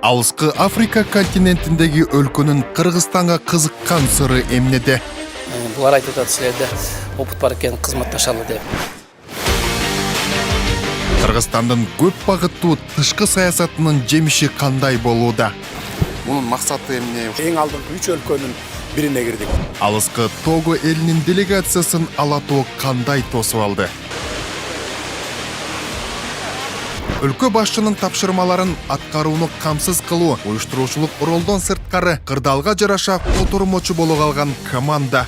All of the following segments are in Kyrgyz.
Алыскы Африка континентиндеги өлкөнүн Кыргызстанга кызыккан сыры эмнеде? Булар айтып атат, силерде опыт бар экен, кызматташалы деп. Кыргызстандын көп багыттуу тышкы саясатынын жемиши кандай болууда? Мунун максаты эмне? Эң алдыңкы 3 өлкөнүн бирине кирдик. Алыскы Того элинин делегациясын Ала Тоо кандай тосуп алды? Өлкө башчынын тапшырмаларын аткарууну камсыз кылуу, уюштуруучулук ролдон сырткары кырдаалга жараша котормочу боло калган команда.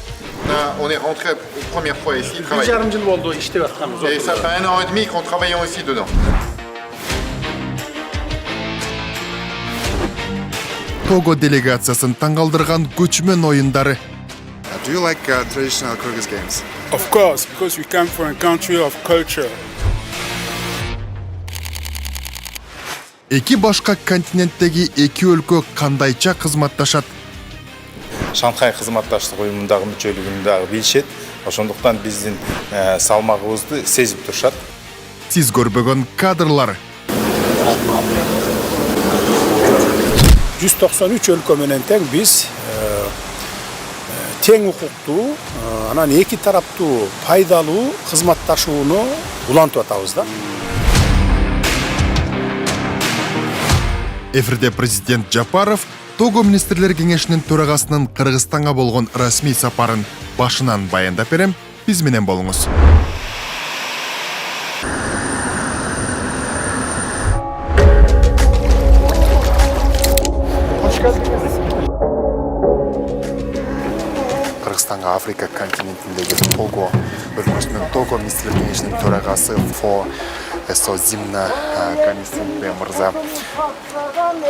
On est rentré première fois ici Bir travailler. жарым жыл болду иштеп атканбыз. Et ça fait 1 an et demi qu'on travaille aussi dedans. Того делегациясын таңгалдырган көчмөн оюндары. Do you like traditional Kyrgyz games? Of course, because we come from a country of culture. Эки башка континенттеги эки өлкө кандайча кызматташат? Шанхай кызматташтык уюмундагы мүчөлүгүн дагы билишет. Ошондуктан биздин салмагыбызды сезип турушат. Сиз көрбөгөн кадрлар. 193 өлкө менен тең биз тең укуктуу, анан эки тараптуу пайдалуу кызматташууну улантып атабыз да. Эфирде президент Жапаров Того министрлер кеңешинин төрагасынын Кыргызстанга болгон расмий сапарын башынан баяндап берем. Биз менен болуңуз. Кыргызстанга Африка континентиндеги Того өлкөсүнүн Того министрлер кеңешинин төрагасы Фо Зимна комиссия мырза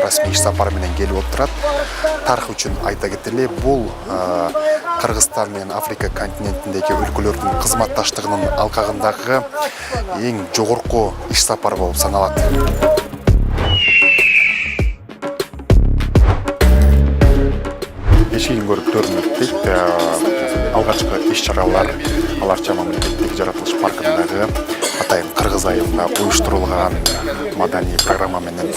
расмий сапар менен келип отурат. Тарых үчүн айта кетели, бул Кыргызстан менен Африка континентиндеги өлкөлөрдүн кызматташтыгынын алкагындагы эң жогорку иш сапар болуп саналат. Кечки көрүктөрүн өттүк. Алгачкы иш-чаралар Аларча мамлекеттик жаратылыш паркындагы Атайын Кыргыз айылында уюштурулган маданий программа менен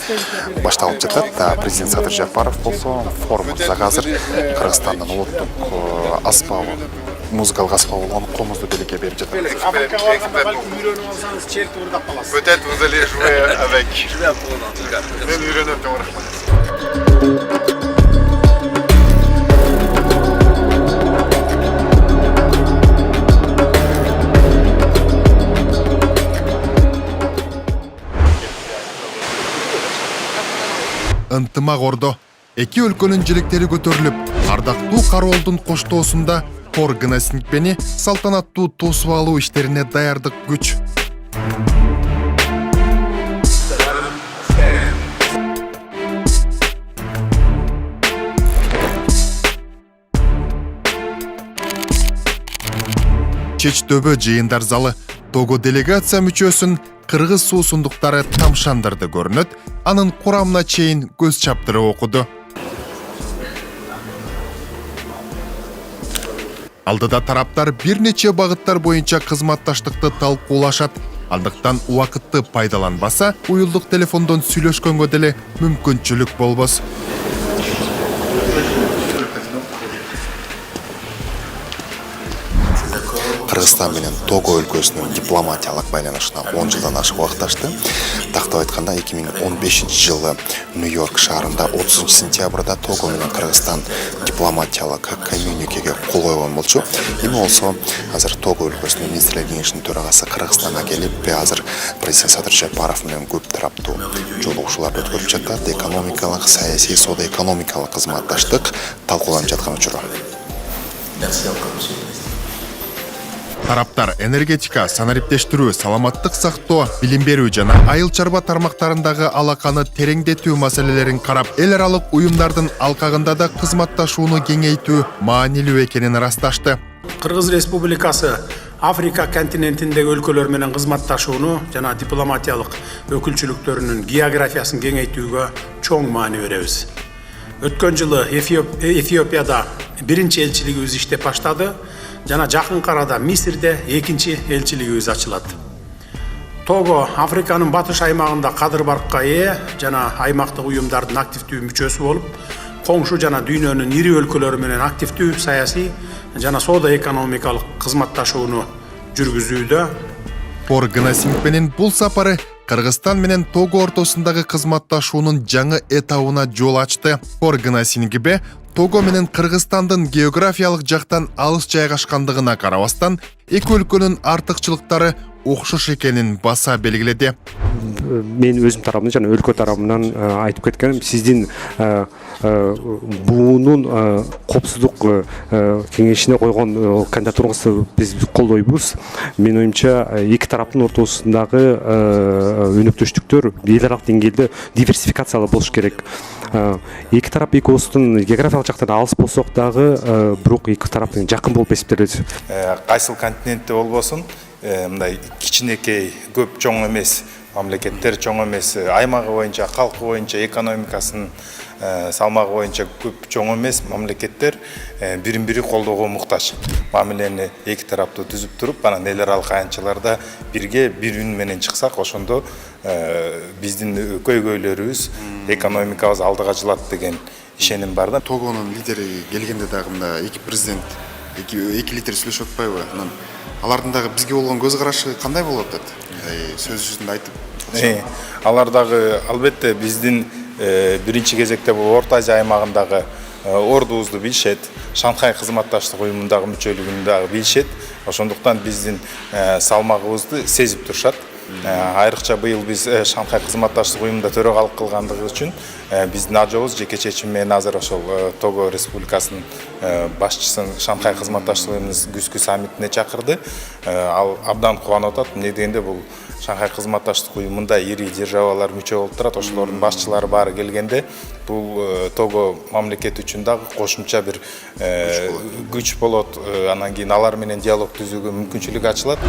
башталып жатат. Президент Садыр Жапаров болсо форум мырзага азыр Кыргызстандын улуттук аспабы, музыкалык аспабы болгон комузду белекке берип жатат. Peut-être vous allez jouer avec. Мен үйрөнөт рахмат. Ынтымак ордо. Эки өлкөнүн желектери көтөрүлүп, ардактуу кароолдун коштоосунда тор гнасингпени салтанаттуу тосуп алуу иштерине даярдык күч. Чечтөбө жыйындар залы Того делегация мүчөсүн кыргыз суусундуктары тамшандырды көрүнөт, анын курамына чейин көз чаптырып окуду. Алдыда тараптар бир нече багыттар боюнча кызматташтыкты талкуулашат. Андыктан убакытты пайдаланбаса, уюлдук телефондон сүйлөшкөнгө деле мүмкүнчүлүк болбос. Кыргызстан менен Того өлкөсүнүн дипломатиялык байланышына 10 жылдан ашык убакыт. Тактап айтканда 2015 жылы Нью-Йорк шаарында 30 сентябрда Того менен Кыргызстан дипломатиялык коммюникеге кол койгон болчу. Эми болсо азыр Того өлкөсүнүн министрлер кеңешинин төрагасы Кыргызстанга келип, азыр президент Садыр Жапаров менен көп тараптуу жолугушууларды өткөрүп жатат. Экономикалык, саясий, соода-экономикалык кызматташтык талкууланып жаткан учур. Тараптар энергетика, санариптештирүү, саламаттык сактоо, билим берүү жана айыл чарба тармактарындагы алаканы тереңдетүү маселелерин карап, эл аралык уюмдардын алкагында да кызматташууну кеңейтүү маанилүү экенин ырасташты. Кыргыз Республикасы Африка континентиндеги өлкөлөр менен кызматташууну жана дипломатиялык өкүлчүлүктөрүнүн географиясын кеңейтүүгө чоң маани беребиз. Өткөн жылы Эфиопияда биринчи элчилигибиз иштеп баштады. Жана жакын арада Мисирде экинчи элчилигибиз ачылат. Того Африканын батыш аймагында кадыр баркка ээ жана аймактык уюмдардын активдүү мүчөсү болуп, коңшу жана дүйнөнүн ири өлкөлөрү менен активдүү саясий жана соода экономикалык кызматташууну жүргүзүүдө. Пор Гнасингбенин бул сапары Кыргызстан менен Того ортосундагы кызматташуунун жаңы этабына жол ачты. Пор Гнасингбе Того менен Кыргызстандын географиялык жактан алыс жайгашкандыгына карабастан, эки өлкөнүн артыкчылыктары окшош экенин баса белгиледи. Мен өзүм тарабымдан жана өлкө тарабынан айтып кеткеним, сиздин буунун коопсуздук кеңешине койгон кандидатураңызды биз колдойбуз. Менин оюмча, эки тараптын ортосундагы өнөктөштүктөр эл аралык деңгээлде диверсификациялуу болуш керек. Эки тарап эки облустун географиялык жактан алыс болсок дагы, бирок эки тарап жакын болуп эсептелет. Кайсыл континентте болбосун, мындай кичинекей, көп чоң эмес мамлекеттер, чоң эмес аймагы боюнча, калкы боюнча, экономикасынын салмагы боюнча көп чоң эмес мамлекеттер бирин-бири колдоого муктаж. Мамилени эки тараптуу түзүп туруп, анан эл аралык аянтчаларда бирге бир үн менен чыксак, ошондо биздин көйгөйлөрүбүз, экономикабыз алдыга жылат деген ишеним бар да. Тогонун лидери келгенде дагы мында эки президент, эки лидер сүйлөшүп атпайбы? Анан алардын дагы бизге болгон көз карашы кандай болуп атат? Сөз жүзүндө айтып. Алар дагы албетте биздин биринчи кезекте бул Орто Азия аймагындагы ордубузду билишет, Шанхай кызматташтык уюмундагы мүчөлүгүн дагы билишет. Ошондуктан биздин салмагыбызды сезип турушат. Айрыкча быйыл биз Шанхай кызматташтык уюмунда төрагалык кылгандыгы үчүн биздин ажообуз жеке чечим менен азыр ошол Того Республикасынын башчысын Шанхай кызматташтык уюмунун күзгү саммитине чакырды. Ал абдан кубанып атат. Эмне дегенде бул Шанхай кызматташтык уюмунда ири державалар мүчө болуп турат. Ошолордун башчылары баары келгенде бул Того мамлекети үчүн дагы кошумча бир күч болот. Анан кийин алар менен диалог түзүүгө мүмкүнчүлүк ачылат.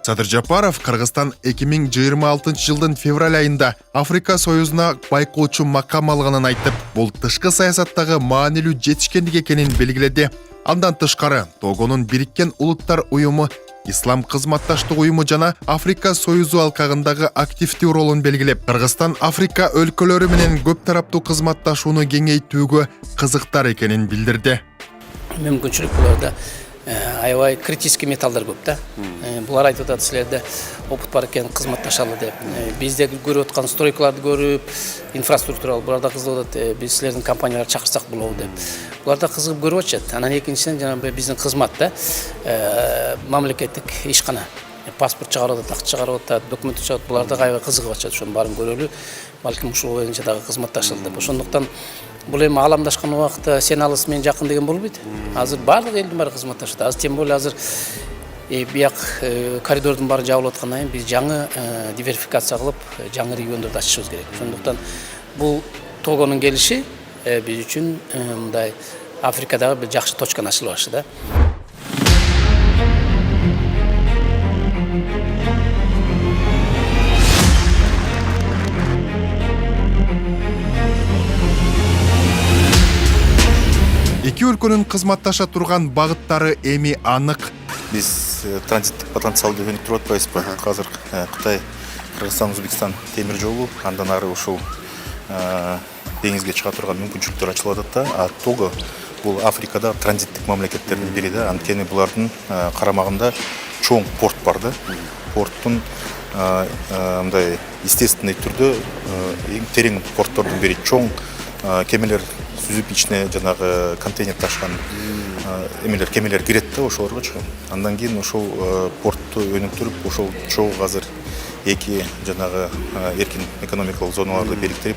Садыр Жапаров Кыргызстан 2026 жылдын февраль айында Африка Союзуна байкоочу макам алганын айтып, бул тышкы саясаттагы маанилүү жетишкендик экенин белгиледи. Андан тышкары, Тогонун Бириккен Улуттар уюму, Ислам кызматташтык уюму жана Африка Союзу алкагындагы активдүү ролун белгилеп, Кыргызстан Африка өлкөлөрү менен көп тараптуу кызматташууну кеңейтүүгө кызыктар экенин билдирди. Мүмкүнчүлүк буларда аябай критический металлдар көп да. Булар айтып атат, силерде опыт бар экен, кызматташалы деп. Бизде көрүп аткан стройкаларды көрүп, инфраструктуралык буларда кызыгып атат. Биз силердин компанияларды чакырсак болобу деп. Буларда кызыгып көрүп атышат. Анан экинчиден жана биздин кызмат да мамлекеттик ишкана. Паспорт чыгарып атат, акча чыгарып атат, документ чыгарып, буларда аябай кызыгып атышат. Ошонун баарын көрөлү. Балким ушул боюнча дагы кызматташалы деп. Ошондуктан бул эми ааламдашкан убакта сен алыс мен жакын деген болбойт. Азыр баардык элдин баары кызматташат. Азыр тем более азыр бияк коридордун баары жабылып аткандан кийин биз жаңы диверсификация кылып, жаңы региондорду ачышыбыз керек. Ошондуктан бул Тогонун келиши биз үчүн мындай Африкадагы бир жакшы точканы ачылып атышы да. Эки өлкөнүн кызматташа турган багыттары эми анык. Биз транзиттик потенциалды өнүктүрүп атпайбызбы? Азыр Кытай, Кыргызстан, Өзбекстан темир жолу, андан ары ушул деңизге чыга турган мүмкүнчүлүктөр ачылып атат да. А Того бул Африкада транзиттик мамлекеттердин бири да. Анткени булардын карамагында чоң порт бар да. Порттун мындай естественный түрдө эң терең порттордун бири, чоң кемелер сүзүп ичине жанагы контейнер ташкан кемелер кирет да ошолоргочу. Андан кийин ошол портту өнүктүрүп, ошол чогуу азыр эки жанагы эркин экономикалык зоналарды бириктирип,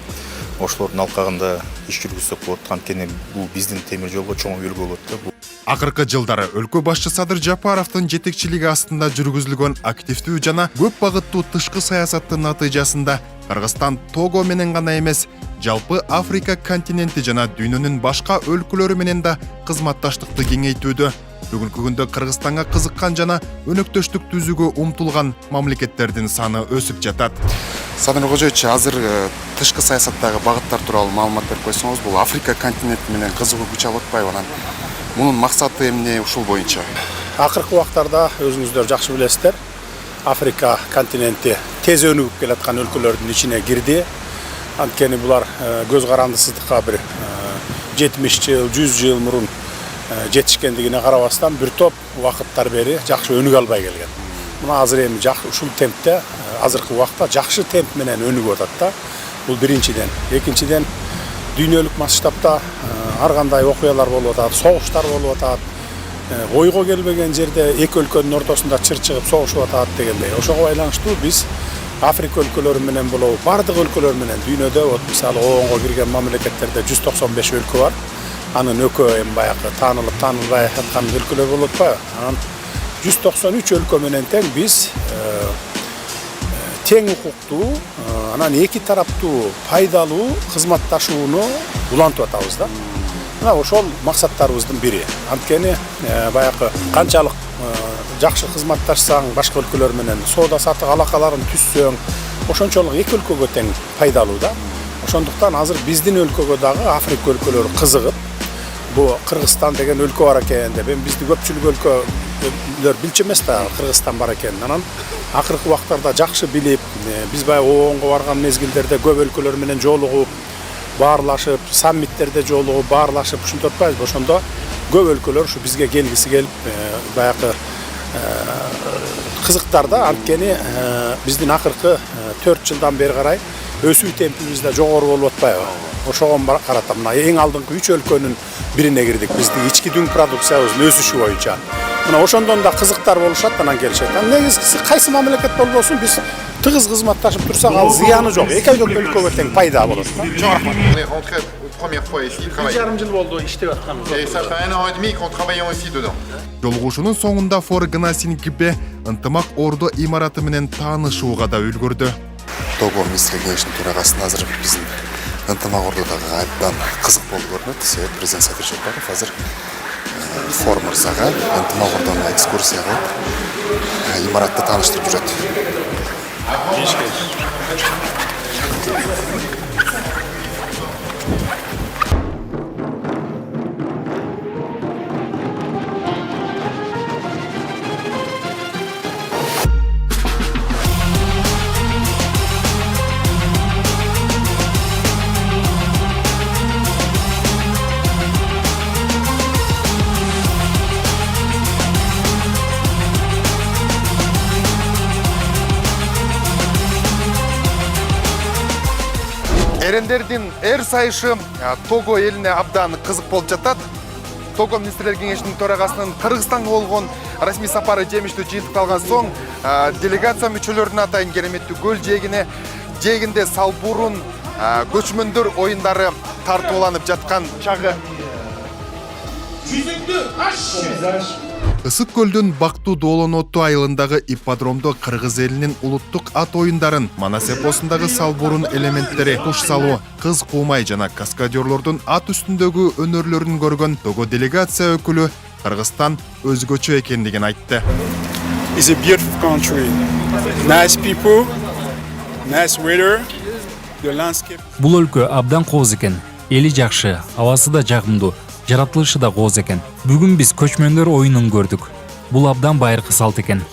ошолордун алкагында иш жүргүзсөк болот. Анткени бул биздин темир жолго чоң үлгү болот да. Акыркы жылдары өлкө башчы Садыр Жапаровдун жетекчилиги астында жүргүзүлгөн активдүү жана көп багыттуу тышкы саясаттын натыйжасында Кыргызстан Того менен гана эмес, жалпы Африка континенти жана дүйнөнүн башка өлкөлөрү менен да кызматташтыкты кеңейтүүдө. Бүгүнкү күндө Кыргызстанга кызыккан жана өнөктөштүк түзүүгө умтулган мамлекеттердин саны өсүп жатат. Садыр Кожоевич, азыр тышкы саясаттагы багыттар тууралуу маалымат берип койсоңуз, бул Африка континенти менен кызыгуу күч алып атпайбы? Анан мунун максаты эмне ушул боюнча? Акыркы убактарда өзүңүздөр жакшы билесиздер, Afrika kontinенти tez өнүгүп келаткан өлкөлөрдүн ичине кирди. Анткени булар көз карандысыздыкка бир 70 жыл, 100 жыл мурун жетишкендигине карабастан бир топ убакыттар бери жакшы өнүгө албай келген. Мына азыр эми ушул темпте азыркы убакта жакшы темп менен өнүгүп атат да. Бул биринчиден. Экинчиден дүйнөлүк масштабта ар кандай окуялар болуп атат, согуштар болуп атат. Ойго келбеген жерде эки өлкөнүн ортосунда чыр чыгып согушуп атат дегендей. Ошого байланыштуу биз Африка өлкөлөрү менен болобу, бардык өлкөлөр менен дүйнөдө мисалы ООНго кирген мамлекеттерде 195 өлкө бар. Анын экөө эми баягы таанылып, таанылбай аткан өлкөлөр болуп атпайбы? Анан 193 өлкө менен тең биз тең укуктуу, анан эки тараптуу пайдалуу кызматташууну улантып атабыз да. Мына ошол максаттарыбыздын бири. Анткени баягы канчалык жакшы кызматташсаң, башка өлкөлөр менен соода саттык алакаларын түзсөң, ошончолук эки өлкөгө тең пайдалуу да. Ошондуктан азыр биздин өлкөгө дагы Африка өлкөлөрү кызыгып, бу Кыргызстан деген өлкө бар экен деп, эми бизди көпчүлүк өлкөлөр билчү эмес да Кыргызстан бар экенин. Анан акыркы убактарда жакшы билип, биз баягы ООНго барган мезгилдерде көп өлкөлөр менен жолугуп, баарлашып, саммиттерде жолугуп, баарлашып, ушинтип атпайбызбы? Ошондо көп өлкөлөр ушу бизге келгиси келип, баягы кызыктар да. Анткени биздин акыркы 4 жылдан бери карай өсүү темпибиз да жогору болуп атпайбы? Ошого карата мына эң алдыңкы 3 өлкөнүн бирине кирдик. Биздин ички дүң продукциябыздын өсүшү боюнча. Мына ошондон да кызыктар болушат, анан келишет. Негизгиси кайсы мамлекет болбосун биз тыгыз кызматташып турсак, ал зыяны жок. Эки өлкөгө тең пайда болот. On est rentré première fois ici, Жарым жыл болду иштеп атканыбыз. et ça fait 1 an et demi qu'on travaille ici dedans. Жолугушуунун соңунда Фор Гнасингибе ынтымак ордо имараты менен таанышууга да үлгүрдү. Того министрлик кеңешинин төрагасы азыр биздин ынтымак ордодогу абдан кызык болуп көрүнөт. Себеп президент Садыр Жапаров азыр Фор мырзага ынтымак ордону экскурсия кылып имаратты тааныштырып жүрөт. Эрендердин эр сайышы Того элине абдан кызык болуп жатат. Того министрлер кеңешинин төрагасынын Кыргызстанга болгон расмий сапары жемиштүү жыйынтыкталган соң делегация мүчөлөрүнүн атайын кереметтүү көл жээгинде салбурун көчмөндөр оюндары тартууланып жаткан чагы. Ысык көлдүн Бактуу Доолоноту айылындагы ипподромдо кыргыз элинин улуттук ат оюндарын, манас эпосундагы салбурун элементтери, туш салуу, кыз куумай жана каскадерлордун ат үстүндөгү өнөрлөрүн көргөн Того делегация өкүлү Кыргызстан өзгөчө экендигин айтты. It's a beautiful country. Nice people, nice weather, the landscape. Бул өлкө абдан кооз экен. Эли жакшы, абасы да жагымдуу, жаратылышы да кооз экен. Бүгүн биз көчмөндөр оюнун көрдүк. Бул абдан байыркы салт экен.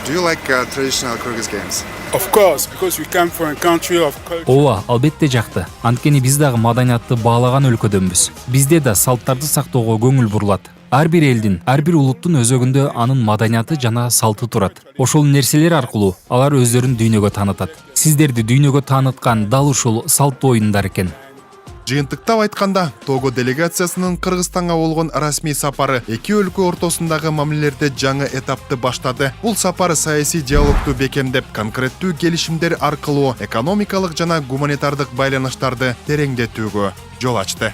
Do you like traditional Kyrgyz games? Of course, because we come from a country of culture. Ооба, албетте жакты. Анткени биз дагы маданиятты баалаган өлкөдөнбүз. Бизде да салттарды сактоого көңүл бурулат. Ар бир элдин, ар бир улуттун өзөгүндө анын маданияты жана салты турат. Ошол нерселер аркылуу алар өздөрүн дүйнөгө таанытат. Сиздерди дүйнөгө тааныткан дал ушул салттуу оюндар экен. Жыйынтыктап айтканда, Того делегациясынын Кыргызстанга болгон расмий сапары эки өлкө ортосундагы мамилелерде жаңы этапты баштады. Бул сапар саясий диалогду бекемдеп, конкреттүү келишимдер аркылуу экономикалык жана гуманитардык байланыштарды тереңдетүүгө жол ачты.